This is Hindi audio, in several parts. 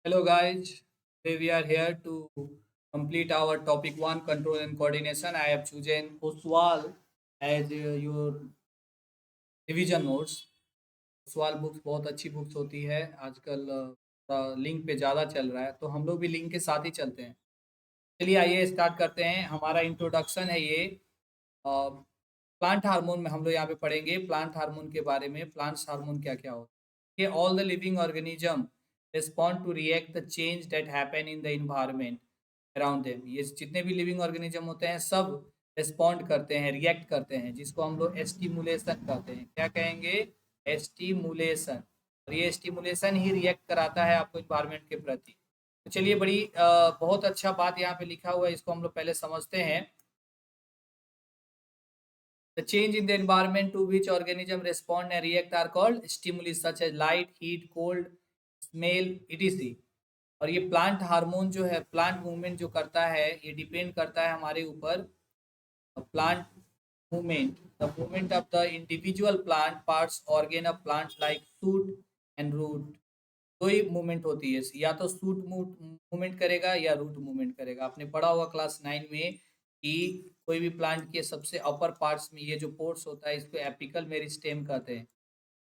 Hello guys, today we are here to complete our topic 1 control and coordination. I have chosen Oswal as your revision notes. Oswal books बहुत अच्छी बुक्स होती है आजकल लिंक पे ज़्यादा चल रहा है तो हम लोग भी लिंक के साथ ही चलते हैं। चलिए आइए स्टार्ट करते हैं। हमारा इंट्रोडक्शन है ये। प्लांट हार्मोन में हम लोग यहाँ पे पढ़ेंगे प्लांट हार्मोन के बारे में। प्लांट्स हार्मोन क्या क्या होता है। All the living organism respond to react the change that happen in the environment around them. ये जितने भी लिविंग ऑर्गेनिज्म होते हैं सब रिस्पॉन्ड करते हैं, रिएक्ट करते हैं, जिसको हम लोग एस्टिमुलेशन कहते हैं। क्या कहेंगे? एस्टिमुलेशन। और ये एस्टिमुलेशन ही रिएक्ट कराता है आपको इन्वायरमेंट के प्रति। तो चलिए बहुत अच्छा बात यहाँ पे लिखा हुआ है, इसको हम लोग पहले समझते हैं। The change in the environment to which organism respond and react are called stimuli such as light, heat, cold, smell, etc. और ये प्लांट हार्मोन जो है, प्लांट मूवमेंट जो करता है, ये डिपेंड करता है हमारे ऊपर। Plant movement, the movement of the individual plant parts organ of plant like shoot and root. दो ही मूवमेंट होती है, या तो शूट मूवमेंट करेगा या रूट मूवमेंट करेगा। आपने पढ़ा होगा क्लास 9 में कि कोई भी प्लांट के सबसे अपर पार्ट्स में ये जो पोर्स होता है इसको एपिकल मेरिस्टेम कहते हैं।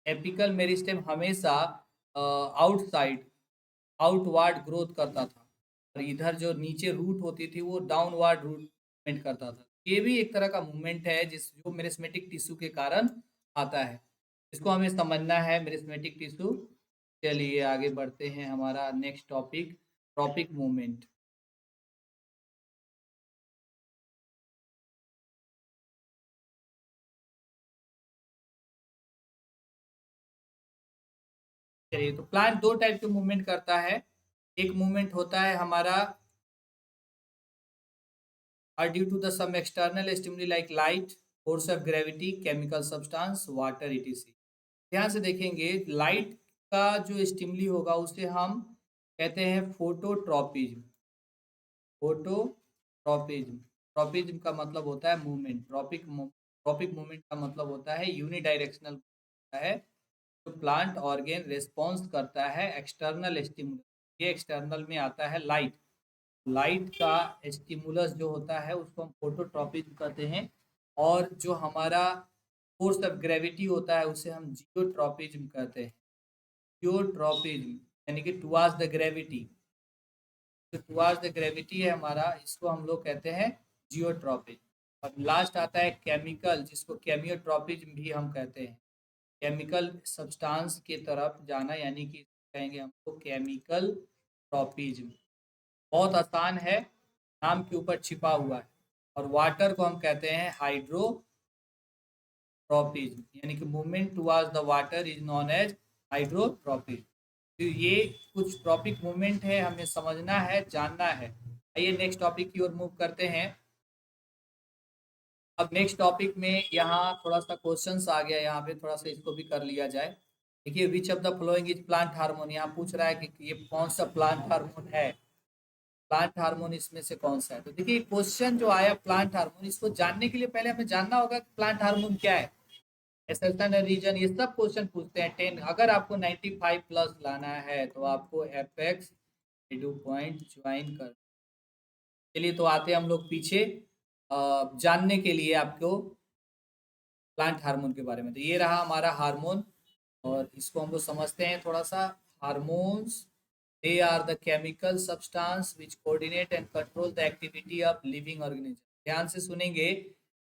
एपिकल मेरिस्टेम हमेशा आउटसाइड आउटवार्ड ग्रोथ करता था, और इधर जो नीचे रूट होती थी वो डाउनवार्ड मूवमेंट करता था। ये भी एक तरह का मूवमेंट है जिस जो मेरिस्मेटिक टिश्यू के कारण आता है। इसको हमें समझना है मेरिस्मेटिक टिश्यू। चलिए आगे बढ़ते हैं। हमारा नेक्स्ट टॉपिक ट्रॉपिक मूवमेंट। चलिए, तो प्लांट दो टाइप के मूवमेंट करता है। एक मूवमेंट होता है हमारा are due to the some external stimuli like light, force of gravity, chemical substance, water etc. ध्यान से देखेंगे, लाइट का जो स्टिमुली होगा उसे हम कहते हैं फोटोट्रॉपिज्म। फोटोट्रॉपिज्म, ट्रॉपिज्म का मतलब होता है मूवमेंट। ट्रॉपिक मूवमेंट का मतलब होता है यूनिडायरेक्शनल होता है, जो प्लांट ऑर्गेन रिस्पॉन्स करता है एक्सटर्नल स्टिमुलस। ये एक्सटर्नल में आता है लाइट। लाइट का स्टिमुलस जो होता है उसको हम फोटोट्रॉपिज्म कहते हैं। और जो हमारा फोर्स ऑफ ग्रेविटी होता है उसे हम जियोट्रॉपिज्म कहते हैं। जियोट्रॉपिज्म यानी कि टुवार्ड्स द ग्रेविटी। जो टुवार्ड्स द ग्रेविटी है हमारा, इसको हम लोग कहते हैं जियोट्रॉपिज्म। और लास्ट आता है केमिकल, जिसको केमियोट्रॉपिज्म भी हम कहते हैं। केमिकल सब्सटेंस के तरफ जाना, यानी कि कहेंगे हमको केमिकल ट्रॉपिज्म। बहुत आसान है, नाम के ऊपर छिपा हुआ है। और वाटर को हम कहते हैं हाइड्रोट्रॉपिज्म, यानी कि movement towards the water is known as hydrotropism. तो ये कुछ ट्रॉपिक मूवमेंट है, हमें समझना है, जानना है। आइए नेक्स्ट टॉपिक की ओर मूव करते हैं। अब नेक्स्ट टॉपिक में यहाँ थोड़ा सा क्वेश्चंस आ गया, यहाँ पे थोड़ा सा इसको भी कर लिया जाए। देखिए, which of the following is plant hormone. यहाँ पूछ रहा है कि ये कौन सा प्लांट हार्मोन है। प्लांट हार्मोन इसमें से कौन सा है। तो देखिए, क्वेश्चन जो आया प्लांट हार्मोन, इसको जानने के लिए पहले हमें जानना होगा कि प्लांट हार्मोन क्या है। एसेल्टन रीजन, ये सब क्वेश्चन पूछते हैं 10। अगर आपको 95 प्लस लाना है तो आपको एपेक्स एडू पॉइंट ज्वाइन कर। चलिए, तो आते हैं हम लोग पीछे जानने के लिए आपको प्लांट हार्मोन के बारे में। तो ये रहा हमारा हार्मोन, और इसको हम लोग समझते हैं थोड़ा सा। Hormones, they are the chemical substance which coordinate and control the activity of living organism। ध्यान से सुनेंगे,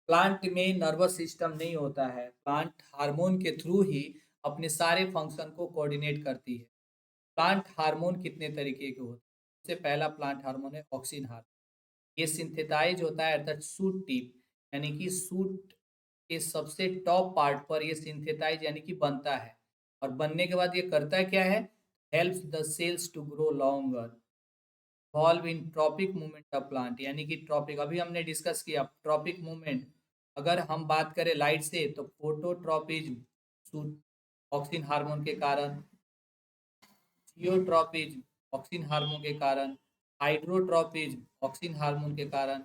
प्लांट में नर्वस सिस्टम नहीं होता है। प्लांट हार्मोन के थ्रू ही अपने सारे फंक्शन को कोऑर्डिनेट करती है। प्लांट हार्मोन कितने तरीके के होते हैं। सबसे पहला प्लांट हार्मोन है ऑक्सिन हार्मोन। ये सिंथेसाइज होता है एट द सूट टिप, यानी कि सूट के सबसे टॉप पार्ट पर ये सिंथेसाइज यानी कि बनता है। और बनने के बाद ये करता क्या है? Helps the cells to grow longer. Involve in tropic movement of plant, यानी कि ट्रॉपिक अभी हमने डिस्कस किया। ट्रॉपिक मूवमेंट अगर हम बात करें लाइट से, तो फोटोट्रॉपिज्म ऑक्सिन हार्मोन के कारण, जियोट्रॉपिज्म ऑक्सिन हार्मोन के कारण, हाइड्रोट्रॉपिज्म ऑक्सिन हार्मोन के कारण,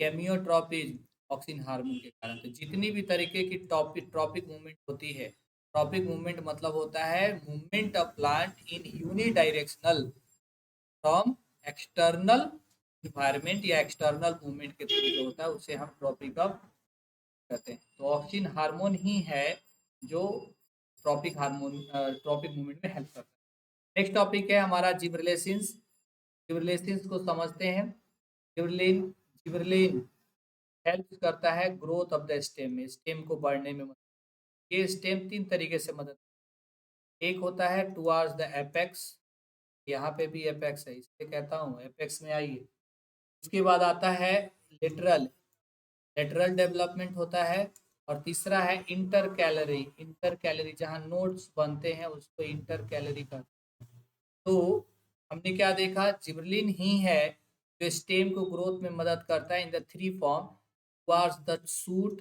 केमियोट्रॉपिज्म ऑक्सिन हार्मोन के कारण। तो जितनी भी तरीके की ट्रॉपिक मूवमेंट होती है, ट्रॉपिक मूवमेंट मतलब होता है movement of plant in unidirectional from external environment या एक्सटर्नल मूवमेंट के थ्रू जो होता है उसे हम ट्रॉपिक ऑफ कहते हैं। तो ऑक्सीजन हार्मोन ही है जो ट्रॉपिक मूवमेंट में हेल्प करता है। नेक्स्ट टॉपिक है हमारा जिबरेलिन्स। जिबरेलिन्स को समझते हैं। जिबरेलिन जिबरेलिन हेल्प करता है ग्रोथ ऑफ द स्टेम में, स्टेम को बढ़ने में मदद। ये स्टेम 3 तरीके से मदद। एक होता है टुवार्ड्स द एपेक्स, यहाँ पे भी एपेक्स है इसलिए कहता हूँ एपेक्स में आइए। उसके बाद आता है लेटरल, लेटरल डेवलपमेंट होता है। और तीसरा है इंटर कैलरी, इंटर कैलरी जहाँ नोड्स बनते हैं उसको इंटर कैलरी का। तो हमने क्या देखा, जिबरेलिन ही है जो स्टेम को ग्रोथ में मदद करता है in the 3 form, towards the shoot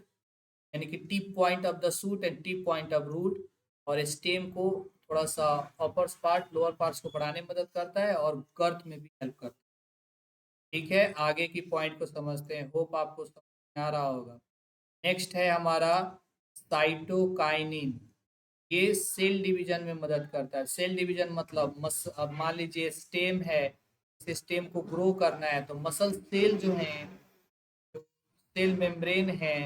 यानी कि tip point of the shoot and tip point of root, और स्टेम को थोड़ा सा अपर पार्ट लोअर पार्ट्स को बढ़ाने में मदद करता है और गर्थ में भी हेल्प करता है। ठीक है, आगे की पॉइंट को समझते हैं, होप आपको समझ में आ रहा होगा। नेक्स्ट है हमारा साइटोकाइनिन। ये सेल डिवीजन में मदद करता है। सेल डिवीजन मतलब अब मान लीजिए स्टेम है, इस स्टेम को ग्रो करना है तो मसल सेल जो है, सेल मेम्ब्रेन है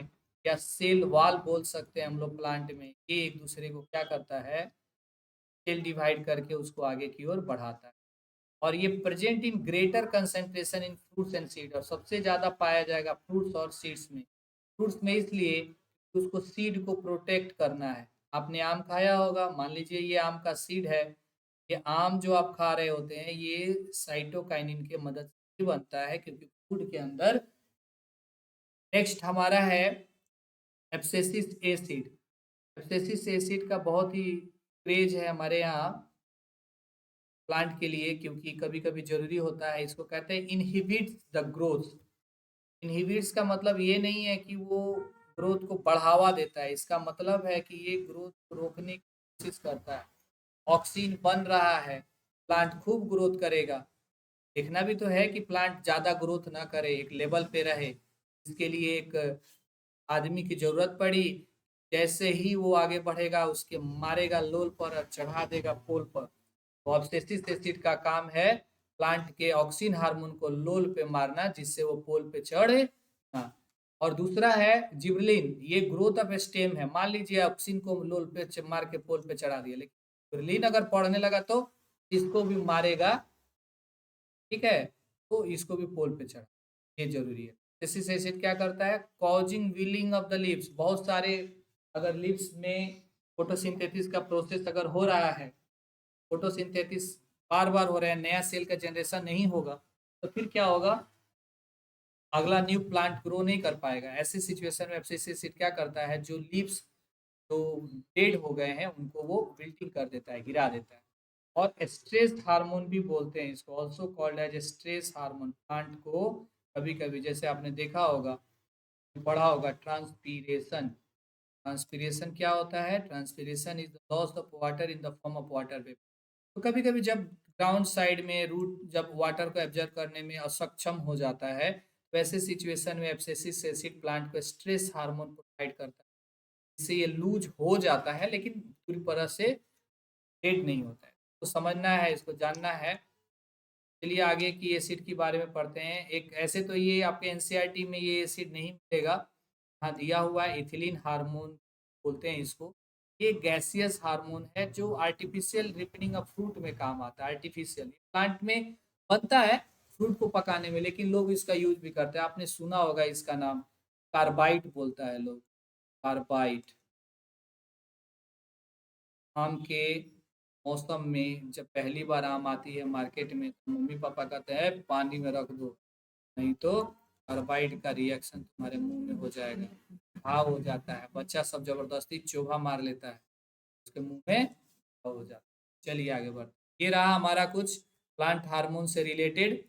या सेल वॉल बोल सकते हैं हम लोग प्लांट में, ये एक दूसरे को क्या करता है, सेल डिवाइड करके उसको आगे की ओर बढ़ाता है। और ये present in greater concentration in fruits and seed, और सबसे ज़्यादा पाया जाएगा फ्रूट्स और सीड्स में। फ्रूट्स में इसलिए कि उसको सीड को प्रोटेक्ट करना है। आपने आम खाया होगा, मान लीजिए ये आम का सीड है, ये आम जो आप खा रहे होते हैं ये साइटोकाइनिन के मदद से बनता है क्योंकि फूड के अंदर। नेक्स्ट हमारा है एब्सिसिक एसिड। एब्सिसिक एसिड का बहुत ही क्रेज है हमारे यहाँ प्लांट के लिए क्योंकि कभी कभी जरूरी होता है। इसको कहते हैं इनहिबिट्स द ग्रोथ। इनहिबिट्स का मतलब ये नहीं है कि वो ग्रोथ को बढ़ावा देता है, इसका मतलब है कि ये ग्रोथ को रोकने की कोशिश करता है। ऑक्सीजन बन रहा है, प्लांट खूब ग्रोथ करेगा। देखना भी तो है कि प्लांट ज़्यादा ग्रोथ ना करे, एक लेवल पे रहे। इसके लिए एक आदमी की जरूरत पड़ी, जैसे ही वो आगे बढ़ेगा उसके मारेगा लोल पर और चढ़ा देगा पोल पर। तो ऑब्सेसिव एसिड का काम है प्लांट के ऑक्सीजन हार्मोन को लोल पे मारना जिससे वो पोल पे चढ़े। हाँ, और दूसरा है जिबरेलिन, ये ग्रोथ ऑफ स्टेम है। मान लीजिए ऑक्सीजन को लोल पे मार के पोल पे चढ़ा दिया, लेकिन जिबरेलिन अगर पढ़ने लगा तो इसको भी मारेगा। ठीक है, तो इसको भी पोल पे चढ़ा, ये जरूरी है। एसिड एसिड क्या करता है, causing willing of the leaves. बहुत सारे अगर लीव्स में फोटोसिंथेसिस का प्रोसेस अगर हो रहा है, फोटोसिंथेसिस बार बार हो रहा है, नया सेल का जनरेशन नहीं होगा, तो फिर क्या होगा, अगला न्यू प्लांट ग्रो नहीं कर पाएगा। ऐसी सिचुएशन में एब्सिसिक एसिड क्या करता है, जो लीव्स जो डेड हो गए हैं उनको वो विल्टिंग कर देता है, गिरा देता है। और स्ट्रेस हार्मोन भी बोलते हैं इसको, also called as stress hormone. Plant को कभी कभी, जैसे आपने देखा होगा, पढ़ा होगा, ट्रांसपीरेशन। ट्रांसपीरेशन क्या होता है, transpiration is the loss of water in the form of water vapour. तो कभी कभी जब ग्राउंड साइड में रूट जब वाटर को एब्जॉर्ब करने में असक्षम हो जाता है, वैसे सिचुएशन में एब्सिसिक एसिड प्लांट को स्ट्रेस हार्मोन प्रोवाइड करता है, जिससे ये लूज हो जाता है लेकिन पूरी तरह से डेड नहीं होता है। तो समझना है, इसको जानना है। चलिए आगे की एसिड के बारे में पढ़ते हैं। एक ऐसे तो ये आपके एनसीईआरटी में ये एसिड नहीं मिलेगा, हाँ दिया हुआ है, इथिलीन हार्मोन बोलते हैं इसको। ये गैसियस हार्मोन है जो आर्टिफिशियल रिपनिंग ऑफ फ्रूट में काम आता है। आर्टिफिशियल प्लांट में बनता है फ्रूट को पकाने में, लेकिन लोग इसका यूज भी करते हैं। आपने सुना होगा इसका नाम, कार्बाइट बोलता है लोग, कार्बाइट। आम के मौसम में जब पहली बार आम आती है मार्केट में तो मम्मी पापा कहते हैं पानी में रख दो, नहीं तो कार्बाइड का रिएक्शन तुम्हारे मुंह में हो जाएगा, घाव हो जाता है। बच्चा सब जबरदस्ती चोभा मार लेता है, उसके मुंह में घाव हो जाता है। चलिए आगे बढ़ते, ये रहा हमारा कुछ प्लांट हार्मोन से रिलेटेड।